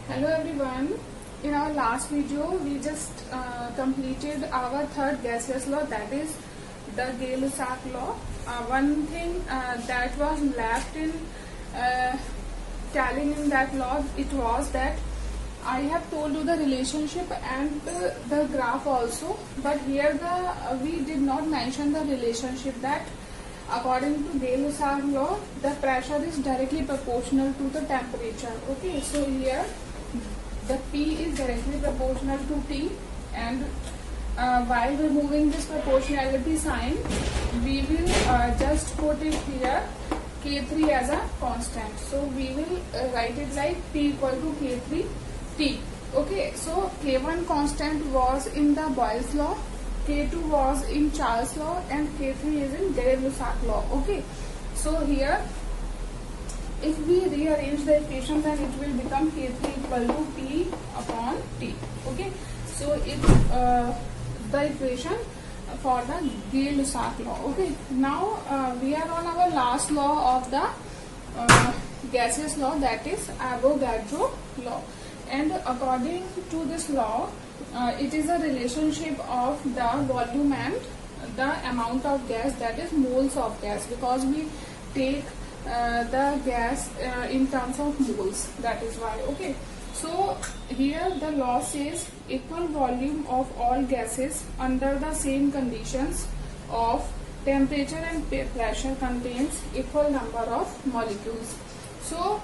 Hello everyone. In our last video, we just completed our third gaseous law, that is the Gay-Lussac law. One thing that was left in telling in that law, it was that I have told you the relationship and the graph also, but here we did not mention the relationship that according to Gay-Lussac law, the pressure is directly proportional to the temperature. Okay, so here the P is directly proportional to T, and while removing this proportionality sign, we will just put it here K3 as a constant. So we will write it like P equal to K3 T. Okay, so K1 constant was in the Boyle's law, K2 was in Charles law, and K3 is in Gay-Lussac law. Okay, so here if we rearrange the equation, then it will become K3 equal to P upon T. Okay, so it the equation for the Gay-Lussac law. Okay, now we are on our last law of the gaseous law, that is Avogadro law, and according to this law, it is a relationship of the volume and the amount of gas, that is moles of gas, because we take the gas in terms of moles, that is why. Okay, so here the law says equal volume of all gases under the same conditions of temperature and pressure contains equal number of molecules. So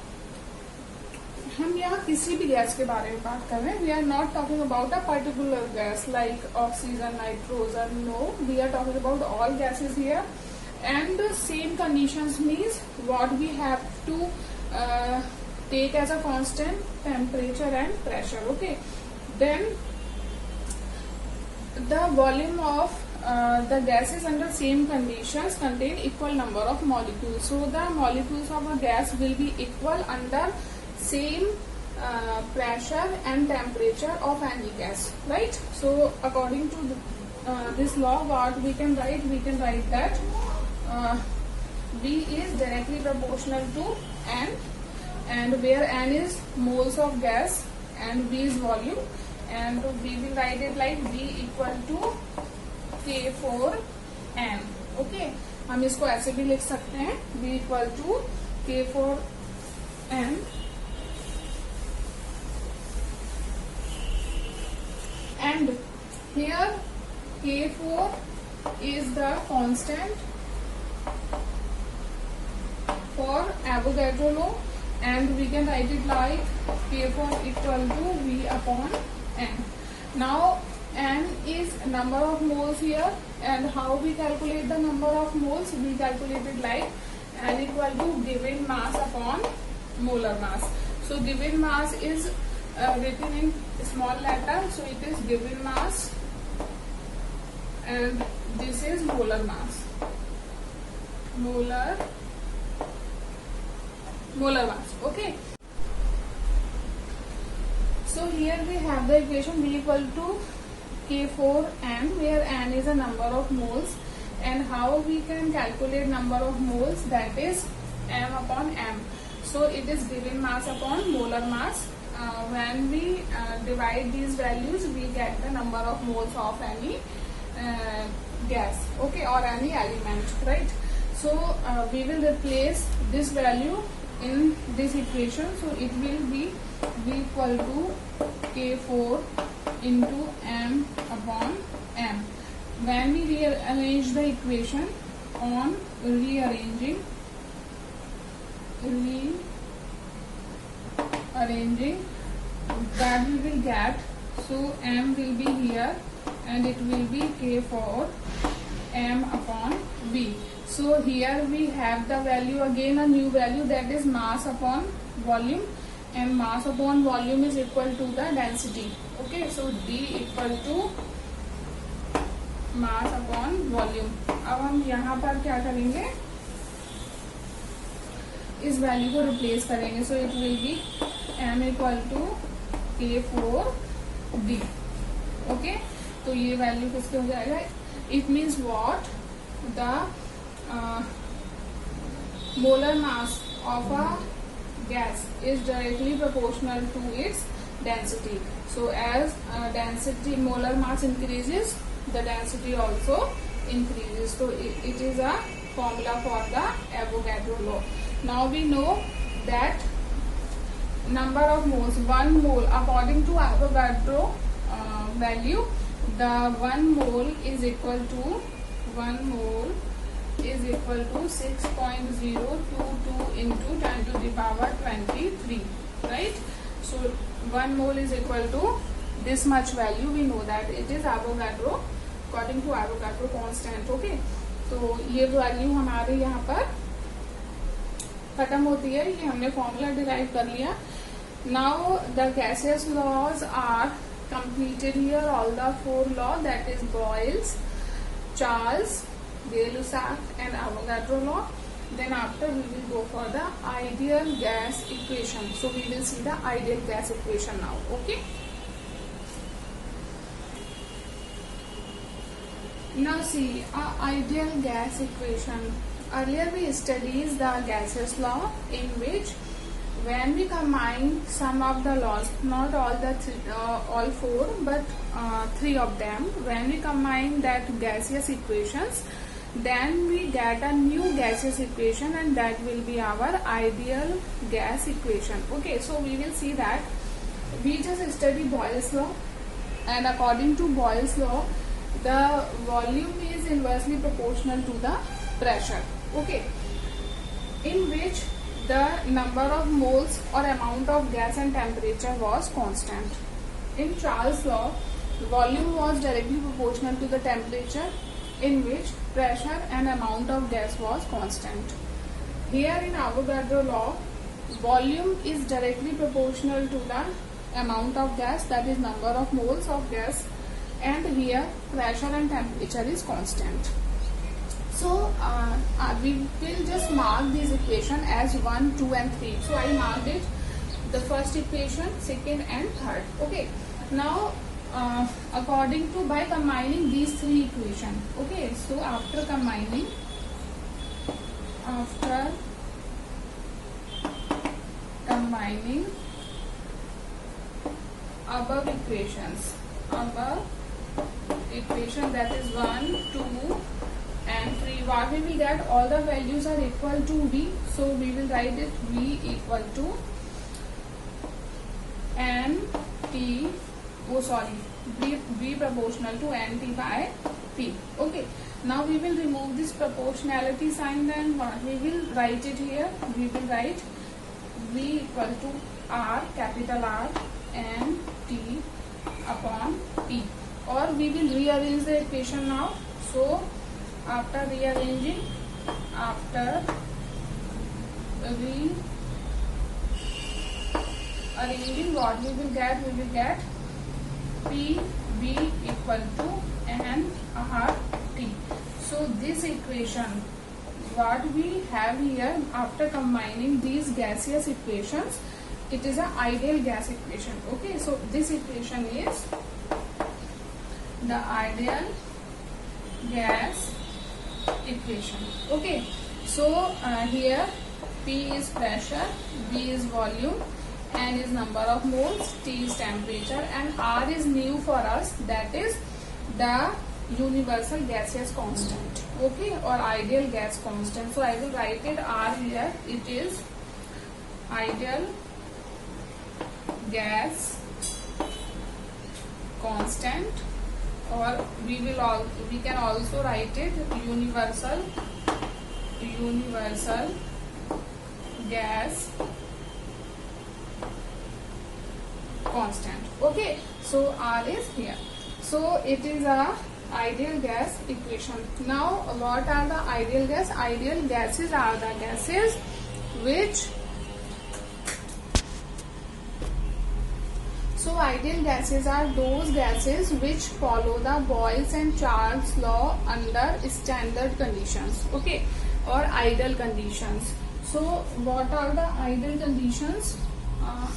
हम यहाँ किसी भी gas के बारे में बात कर रहे हैं. We are not talking about a particular gas like oxygen, nitrogen. No, we are talking about all gases here. And the same conditions means what we have to take as a constant temperature and pressure. Okay, then the volume of the gases under same conditions contain equal number of molecules. So the molecules of a gas will be equal under same pressure and temperature of any gas, right? So according to this law, what we can write? We can write that V is directly proportional to N, and where N is moles of gas and V is volume, and we will write it like V equal to K4N. Okay, हम इसको ऐसे भी लिख सकते हैं V equal to K4N, and here K4 is the constant for Avogadro law, and we can write it like K4 equal to V upon N. Now N is number of moles here, and how we calculate the number of moles? We calculate it like N equal to given mass upon molar mass. So given mass is written in small letter, so it is given mass, and this is molar mass. Molar mass. Okay, so here we have the equation V equal to K4N, where N is a number of moles, and how we can calculate number of moles? That is M upon M. So it is given mass upon molar mass. When we divide these values, we get the number of moles of any gas, okay, or any element, right? So we will replace this value in this equation, so it will be V equal to K4 into M upon M. When we rearrange the equation, on rearranging, that we will get, so M will be here and it will be K4 M upon V. So here we have the value, again a new value, that is mass upon volume, and mass upon volume is equal to the density. Okay, so D equal to mass upon volume. अब हम यहाँ पर क्या करेंगे? इस value को replace करेंगे. So it will be M equal to K4D. Okay, तो ये वैल्यू किसके हो जाएगा? It means what? The molar mass of a gas is directly proportional to its density. So as density, molar mass increases, the density also increases. So it is a formula for the Avogadro law. Now we know that number of moles, 1 mole, according to Avogadro value, the 1 mole is equal to 6.022 into 10 to the power 23, right? So 1 mole is equal to this much value. We know that it is Avogadro, according to Avogadro constant. Okay, तो ये value हमारे यहाँ पर खत्म होती है, ये हमने फॉर्मूला डिराइव कर लिया. Now the gaseous laws are completed here, all the 4 laws, that is Boyle's, Charles, Gay-Lussac and Avogadro law. Then after we will go for the ideal gas equation. So we will see the ideal gas equation now. Okay. Now see ideal gas equation. Earlier we studied the gaseous law, in which when we combine some of the laws, not all the all 4 but 3 of them, when we combine that gaseous equations, then we get a new gaseous equation, and that will be our ideal gas equation. Okay, so we will see that we just study Boyle's law, and according to Boyle's law, the volume is inversely proportional to the pressure. Okay, in which the number of moles or amount of gas and temperature was constant. In Charles' law, volume was directly proportional to the temperature, in which pressure and amount of gas was constant. Here in Avogadro law, volume is directly proportional to the amount of gas, that is number of moles of gas, and here pressure and temperature is constant. So we will just mark this equation as 1, 2 and 3. So I marked it, the first equation, second and third. Okay. Now according to, by combining these 3 equations. Okay. So after combining above equation, that is 1, 2 and 3, what we will get, all the values are equal to V. So we will write it V equal to NT, V proportional to NT by P. Okay. Now we will remove this proportionality sign, then what we will write it here, we will write V equal to R, capital R, and T upon P, or we will rearrange the equation now. So after rearranging, what we will get, P V equal to N R T. So this equation, what we have here, after combining these gaseous equations, it is an ideal gas equation. Okay, so this equation is the ideal gas equation. Okay, so here P is pressure, V is volume, N is number of moles, T is temperature, and R is new for us, that is the universal gaseous constant. Okay, or ideal gas constant. So I will write it R here. It is ideal gas constant, or we can also write it universal gas constant. Okay, so R is here. So it is a ideal gas equation. Now what are the ideal gas? Ideal gases are the gases which, so ideal gases are those gases which follow the Boyle's and Charles law under standard conditions. Okay, or ideal conditions. So what are the ideal conditions?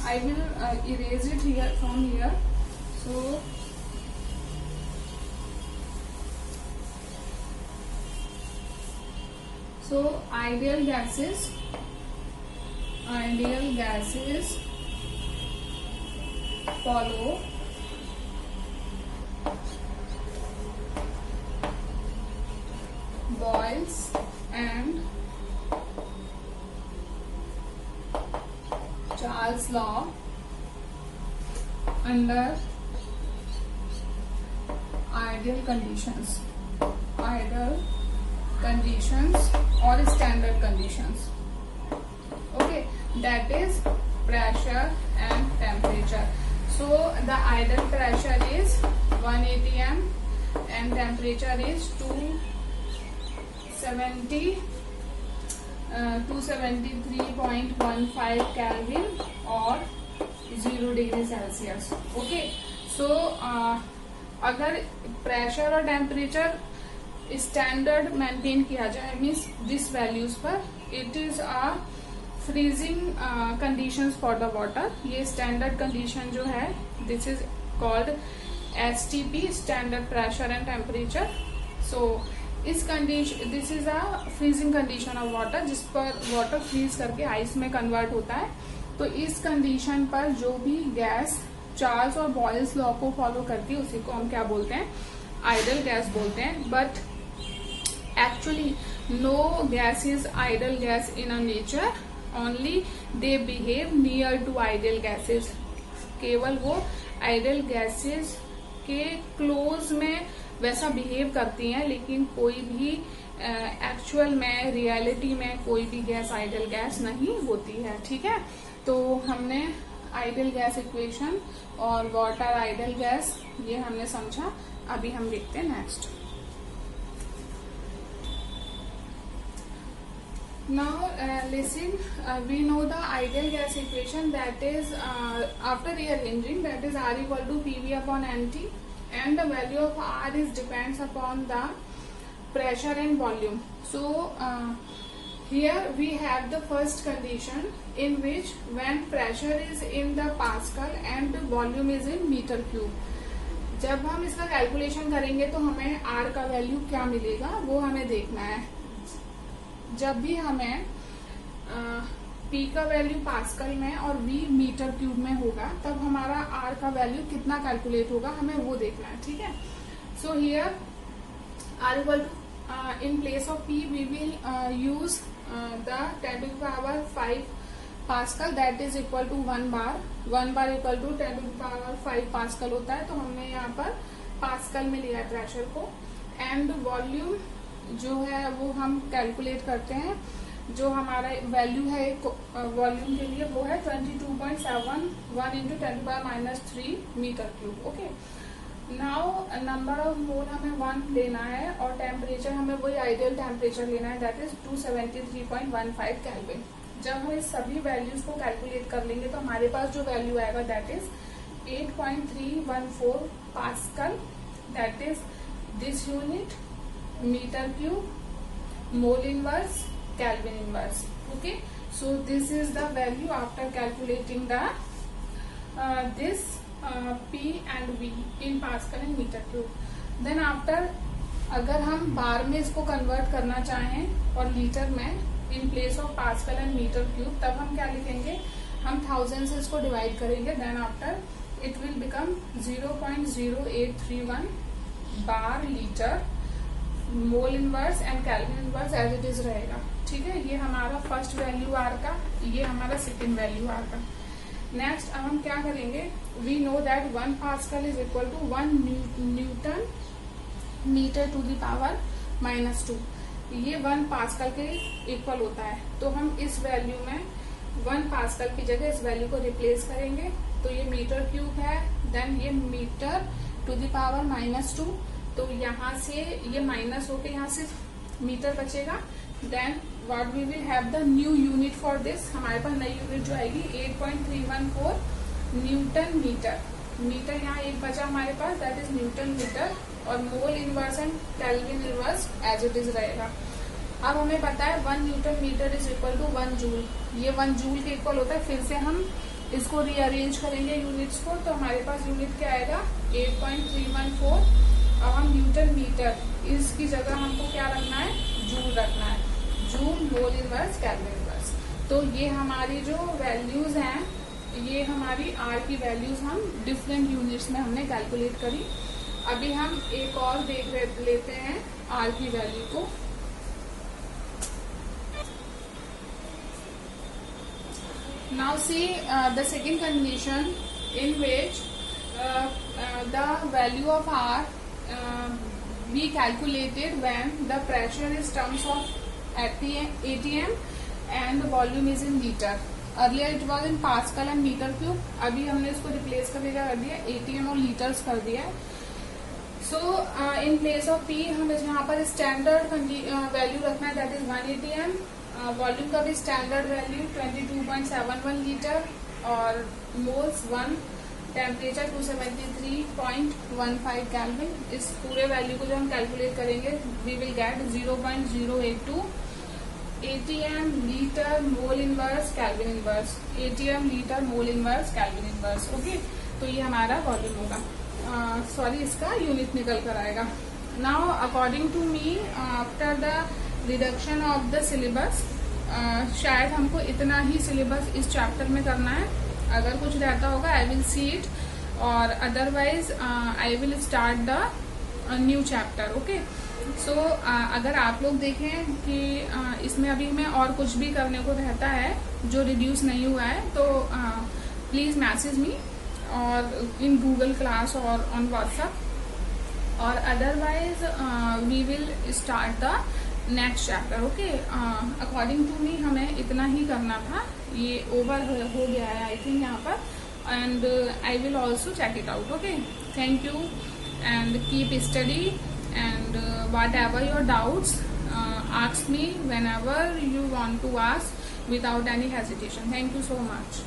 I will erase it here from here. So ideal gases ideal gases follow Boyle's and Charles law under ideal conditions or standard conditions. Okay, that is pressure and temperature. So the ideal pressure is 180 m and temperature is 273.15 Kelvin or 0 degree Celsius. Okay, so अगर pressure और temperature standard maintain किया जाए means this values पर, it is a freezing conditions for the water. ये standard condition जो है this is called STP, standard pressure and temperature. So इस condition, this is a freezing condition of water, जिस पर water freeze करके ice में convert होता है. तो इस कंडीशन पर जो भी गैस चार्ल्स और बॉयल्स लॉ को फॉलो करती है उसी को हम क्या बोलते हैं, आइडल गैस बोलते हैं. But actually no gas is ideal gas in a nature, only they behave near to ideal gases. केवल वो आइडल गैसेस के क्लोज में वैसा बिहेव करती हैं, लेकिन कोई भी एक्चुअल में रियलिटी में कोई भी गैस आइडल गैस नहीं होती है. ठीक है, तो हमने आइडल गैस इक्वेशन और वाटर आइडल गैस ये हमने समझा. अभी हम देखते हैं next. Now listen, we know the ideal gas equation, that is after rearranging, that is R equal to PV upon NT, and the value of R is depends upon the pressure and volume. So here we have the first condition in which when pressure is in the Pascal and volume is in meter cube. जब हम इसका calculation करेंगे तो हमें R का value क्या मिलेगा वो हमें देखना है. जब भी हमें P का वैल्यू पास्कल में और V मीटर क्यूब में होगा तब हमारा R का वैल्यू कितना कैलकुलेट होगा हमें वो देखना है. ठीक है, so here R equal to in place of P we will use the 10 to the power 5 Pascal, that is equal to 1 bar. 1 bar equal to 10 to the power 5 Pascal होता है. तो हमने यहाँ पर पास्कल में लिया है प्रेशर को. एंड वॉल्यूम जो है वो हम कैलकुलेट करते हैं. जो हमारा वैल्यू है वॉल्यूम के लिए वो है 22.71 into 10 to the power -3 metre cube. Okay, now number of mole हमें 1 लेना है और टेम्परेचर हमें वही आइडियल टेम्परेचर लेना है, दैट इज 273.15 केल्विन. जब हम इस सभी वैल्यूज को कैलकुलेट कर लेंगे तो हमारे पास जो वैल्यू आएगा that is 8.314 pascal, that is this unit metre cube mole inverse kelvin inverse. Okay, so this is the value after calculating the this P and V in Pascal and meter cube. Then after अगर हम बार में इसको convert करना चाहें और litre में in place of pascal and metre cube, तब हम क्या लिखेंगे, हम 1000 से इसको डिवाइड करेंगे. Then after it will become 0.0831 bar litre mole inverse and kelvin inverse as it is रहेगा. ठीक है, ये हमारा फर्स्ट वैल्यू आर का, ये हमारा सेकेंड वैल्यू आर का. नेक्स्ट अब हम क्या करेंगे, we know that 1 pascal is equal to 1 newton metre to the power -2. ये 1 पास्कल के इक्वल होता है. तो हम इस वैल्यू में 1 पास्कल की जगह इस वैल्यू को रिप्लेस करेंगे. तो ये मीटर क्यूब है, देन ये मीटर टू द पावर -2. तो यहाँ से ये माइनस होके यहाँ से मीटर बचेगा. Then what we will have the new unit for this, हमारे पास नई यूनिट जो आएगी 8.314 न्यूटन मीटर. मीटर यहाँ एक बचा हमारे पास, दैट इज न्यूटन मीटर, और mole inverse and kelvin inverse as it is रहेगा. अब हमें पता है 1 newton metre is equal to 1 joule. ये 1 जूल के इक्वल होता है. फिर से हम इसको रीअरेंज करेंगे यूनिट्स को, तो हमारे पास यूनिट क्या आएगा 8.314. अब हम न्यूटन मीटर, इसकी जगह हमको क्या रखना है, जूल रखना है. Joule mole inverse kelvin inverse. तो ये हमारी जो वैल्यूज हैं, ये हमारी आर की वैल्यूज हम डिफरेंट यूनिट्स में हमने कैलकुलेट करी। अभी हम एक और देख लेते हैं आर की वैल्यू को। Now see the second condition in which the value of R we calculated when the pressure is terms of ATM and the volume is in liter. Earlier it was in Pascal and meter cube. अभी हमने इसको replace करके क्या कर दिया, ATM और litres कर दिया है। So in place of P हम यहाँ पर स्टैंडर्ड वैल्यू रखना है, दैट इज 1 ATM। वॉल्यूम का भी स्टैंडर्ड वैल्यू 22.71 लीटर और मोल्स 1, टेम्परेचर 273.15 केल्विन। इस पूरे वैल्यू को जो हम कैलकुलेट करेंगे we will get 0.082 ATM litre mole inverse kelvin inverse, ATM litre mole inverse kelvin inverse. Okay, तो ये हमारा वॉल्यूम होगा, सॉरी इसका यूनिट निकल कर आएगा। Now according to me after the reduction of the syllabus, शायद हमको इतना ही सिलेबस इस चैप्टर में करना है। अगर कुछ रहता होगा आई विल सी इट, और otherwise I will start the new chapter. Okay, so अगर आप लोग देखें कि इसमें अभी हमें और कुछ भी करने को रहता है जो रिड्यूस नहीं हुआ है, तो प्लीज मैसेज मी और इन गूगल क्लास और ऑन व्हाट्सएप, और otherwise we will start the next chapter. Okay, according to me हमें इतना ही करना था, ये ओवर हो गया है आई थिंक यहाँ पर, and I will also check it out. Okay, thank you and keep study, and whatever your doubts ask me whenever you want to ask without any hesitation. Thank you so much.